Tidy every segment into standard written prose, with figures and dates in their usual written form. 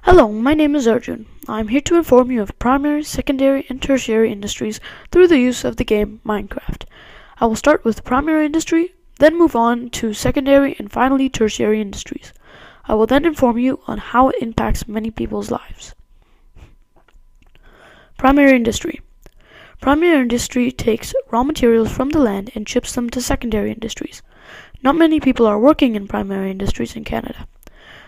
Hello, my name is Arjun. I'm here to inform you of primary, secondary, and tertiary industries through the use of the game Minecraft. I will start with primary industry, then move on to secondary and finally tertiary industries. I will then inform you on how it impacts many people's lives. Primary industry. Primary industry takes raw materials from the land and ships them to secondary industries. Not many people are working in primary industries in Canada.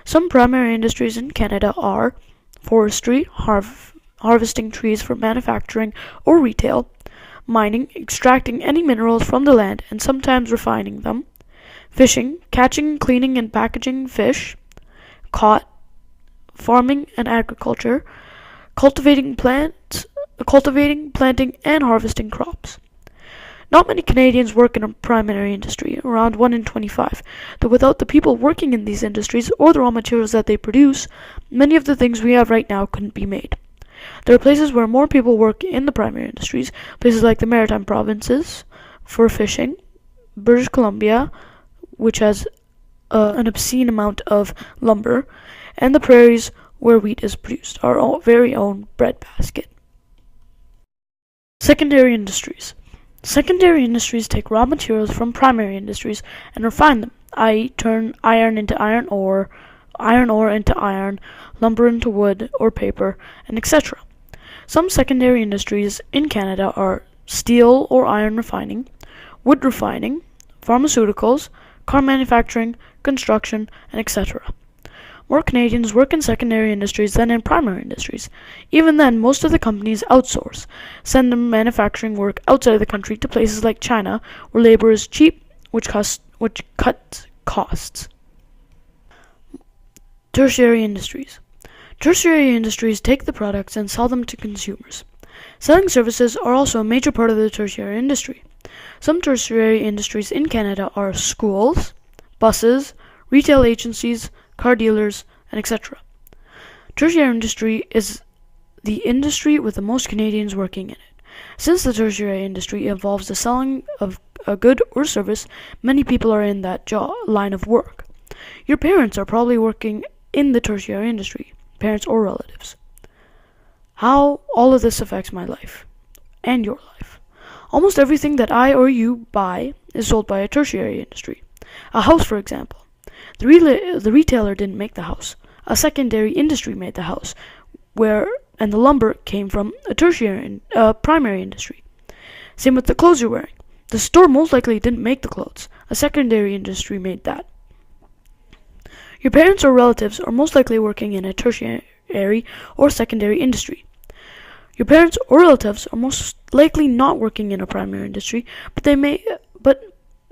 Some primary industries in Canada are forestry, harvesting trees for manufacturing or retail, mining, extracting any minerals from the land and sometimes refining them, fishing, catching, cleaning and packaging fish, caught, farming and agriculture, cultivating, planting and harvesting crops. Not many Canadians work in a primary industry, around 1 in 25, though without the people working in these industries or the raw materials that they produce, many of the things we have right now couldn't be made. There are places where more people work in the primary industries, places like the Maritime Provinces for fishing, British Columbia, which has an obscene amount of lumber, and the prairies where wheat is produced, our very own breadbasket. Secondary industries. Secondary industries take raw materials from primary industries and refine them, i.e. turn iron into iron ore into iron, lumber into wood or paper, and etc. Some secondary industries in Canada are steel or iron refining, wood refining, pharmaceuticals, car manufacturing, construction, and etc. More Canadians work in secondary industries than in primary industries. Even then, most of the companies outsource, send their manufacturing work outside of the country to places like China, where labor is cheap, which cuts costs. Tertiary industries. Tertiary industries take the products and sell them to consumers. Selling services are also a major part of the tertiary industry. Some tertiary industries in Canada are schools, buses, retail agencies, car dealers, and etc. Tertiary industry is the industry with the most Canadians working in it. Since the tertiary industry involves the selling of a good or service, many people are in that line of work. Your parents are probably working in the tertiary industry, parents or relatives. How all of this affects my life and your life. Almost everything that I or you buy is sold by a tertiary industry. A house, for example. The retailer didn't make the house. A secondary industry made the house, and the lumber came from a primary industry. Same with the clothes you're wearing. The store most likely didn't make the clothes. A secondary industry made that. Your parents or relatives are most likely working in a tertiary or secondary industry. Your parents or relatives are most likely not working in a primary industry, but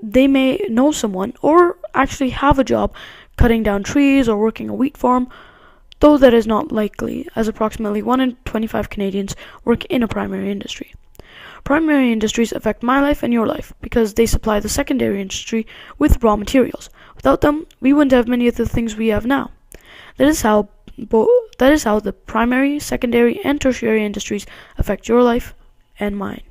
they may know someone or actually have a job cutting down trees or working a wheat farm, though that is not likely, as approximately 1 in 25 Canadians work in a primary industry. Primary industries affect my life and your life because they supply the secondary industry with raw materials. Without them, we wouldn't have many of the things we have now. That is how the primary, secondary, and tertiary industries affect your life and mine.